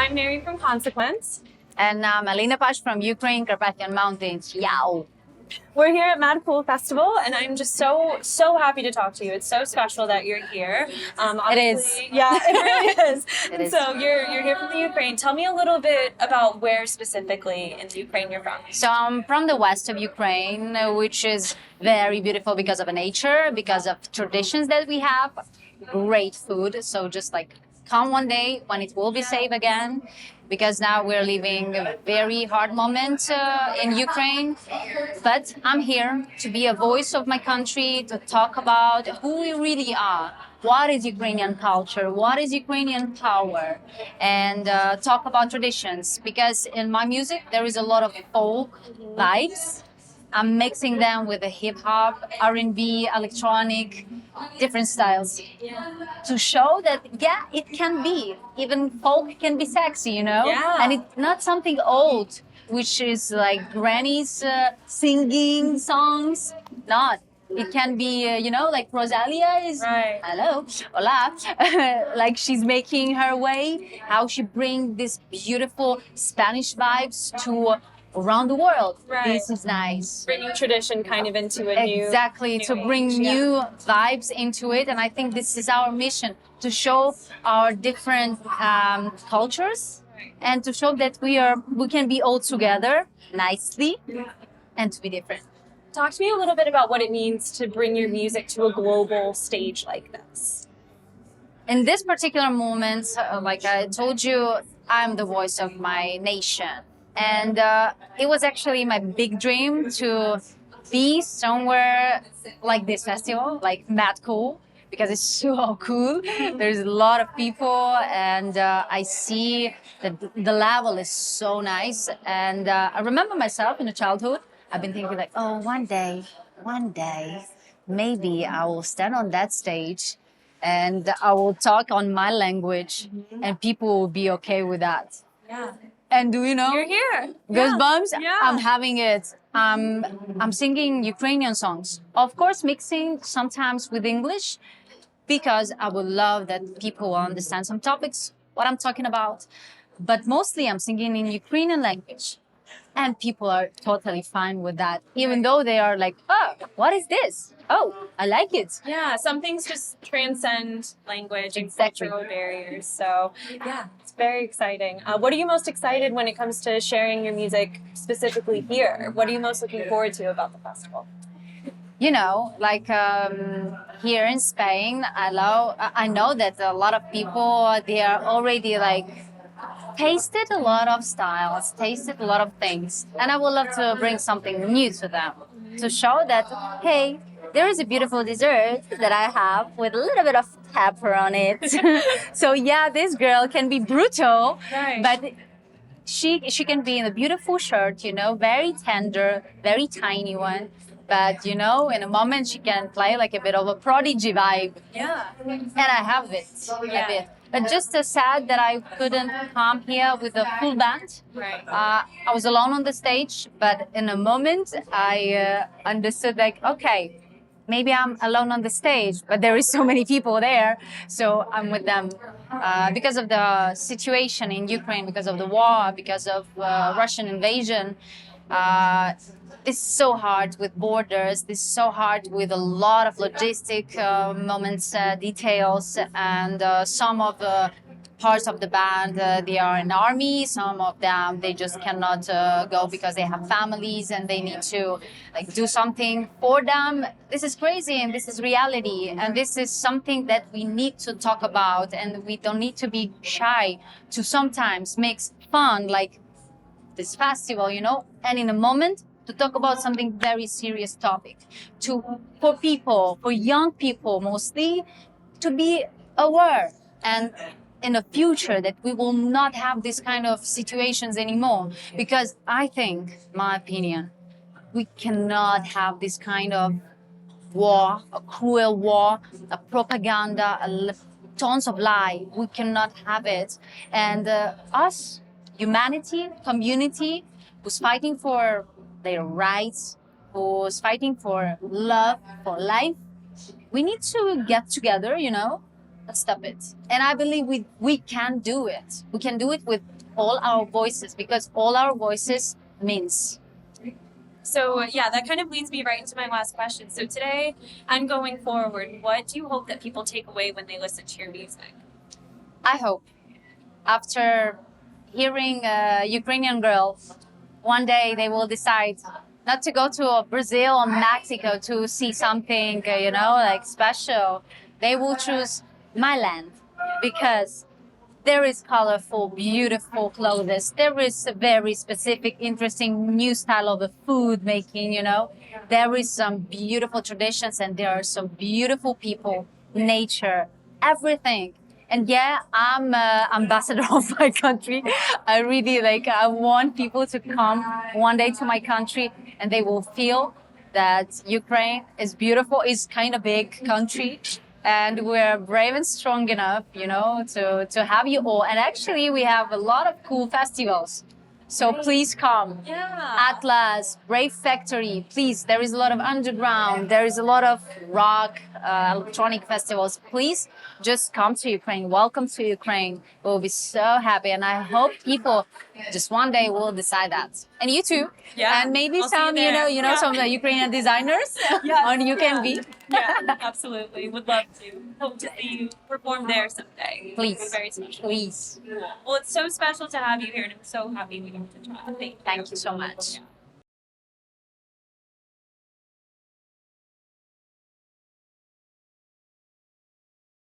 I'm Mary from Consequence. And I'm Alina Pash from Ukraine, Carpathian Mountains. Yow! We're here at Mad Cool Festival, and I'm just so happy to talk to you. It's so special that you're here. It is. Yeah, it really is. It is. So you're here from the Ukraine. Tell me a little bit about where specifically in the Ukraine you're from. So I'm from the west of Ukraine, which is very beautiful because of nature, because of traditions that we have. Great food. So just like come one day when it will be safe again, because now we're living a very hard moment in Ukraine. But I'm here to be a voice of my country, to talk about who we really are. What is Ukrainian culture? What is Ukrainian power? And talk about traditions, because in my music there is a lot of folk vibes. I'm mixing them with the hip hop, R&B, electronic, different styles to show that, yeah, it can be. Even folk can be sexy, you know? Yeah. And it's not something old, which is like grannies singing songs. Not. It can be, like Rosalia is, Right. hello, hola, like she's making her way, how she brings this beautiful Spanish vibes to around the world. Right. This is nice. Bringing tradition kind of into a new Exactly, to bring age, new vibes into it. And I think this is our mission, to show our different cultures and to show that we can be all together nicely and to be different. Talk to me a little bit about what it means to bring your music to a global stage like this. In this particular moment, like I told you, I'm the voice of my nation. And it was actually my big dream to be somewhere like this festival, like Mad Cool, because it's so cool. There's a lot of people, and I see that the level is so nice. And I remember myself in the childhood, I've been thinking like, oh, one day, maybe I will stand on that stage and I will talk on my language and people will be okay with that. Yeah. And do you know? You're here. Goosebumps. Yeah. I'm having it. I'm singing Ukrainian songs. Of course, mixing sometimes with English, because I would love that people will understand some topics, what I'm talking about. But mostly I'm singing in Ukrainian language. And people are totally fine with that, even though they are like, oh, what is this? Oh, I like it. Yeah, some things just transcend language and Exactly. cultural barriers. So, yeah, it's very exciting. What are you most excited when it comes to sharing your music specifically here? What are you most looking forward to about the festival? You know, like here in Spain, I know that a lot of people, they are already like tasted a lot of styles, tasted a lot of things. And I would love to bring something new to them, to show that, hey, there is a beautiful dessert that I have with a little bit of pepper on it. So yeah, this girl can be brutal, Right. but she can be in a beautiful shirt, very tender, very tiny one. But, in a moment she can play like a bit of a prodigy vibe. Yeah. And I have it a bit. But just sad that I couldn't come here with a full band. Right. I was alone on the stage, but in a moment I understood like, okay, maybe I'm alone on the stage, but there is so many people there, so I'm with them. Because of the situation in Ukraine, because of the war, because of Russian invasion, this is so hard with borders. This is so hard with a lot of logistic moments, details, and some of the parts of the band, they are in army. Some of them, they just cannot go because they have families and they need to do something for them. This is crazy and this is reality. And this is something that we need to talk about, and we don't need to be shy to sometimes mix fun like this festival, and in a moment to talk about something very serious topic, for people, for young people mostly, to be aware, and in the future that we will not have this kind of situations anymore. Because I think, my opinion, we cannot have this kind of war, a cruel war, a propaganda, tons of lie. We cannot have it. And us, humanity, community, who's fighting for their rights, who's fighting for love, for life, we need to get together, stop it. And I believe we can do it. We can do it with all our voices, because all our voices means. So yeah, that kind of leads me right into my last question. So today and going forward, what do you hope that people take away when they listen to your music? I hope after hearing Ukrainian girls, one day they will decide not to go to Brazil or Mexico to see something, like special. They will choose my land, because there is colorful, beautiful clothes. There is a very specific, interesting new style of the food making. There is some beautiful traditions, and there are some beautiful people, nature, everything. And yeah, I'm ambassador of my country. I really I want people to come one day to my country, and they will feel that Ukraine is beautiful. It's kind of big country, and we're brave and strong enough, to have you all. And actually, we have a lot of cool festivals. So please come. Yeah. Atlas, Brave Factory, please. There is a lot of underground. There is a lot of rock, electronic festivals. Please just come to Ukraine. Welcome to Ukraine. We'll be so happy. And I hope people just one day will decide that. And you too. Yeah. And maybe I'll see some, you there. some of the Ukrainian designers Yes, on UKMB. Yeah, absolutely. Would love to. Hope to see you perform there someday. Please. It's very special. Please. Well, it's so special to have you here, and I'm so happy we got to chat. Thank you. Thank you so much. Yeah.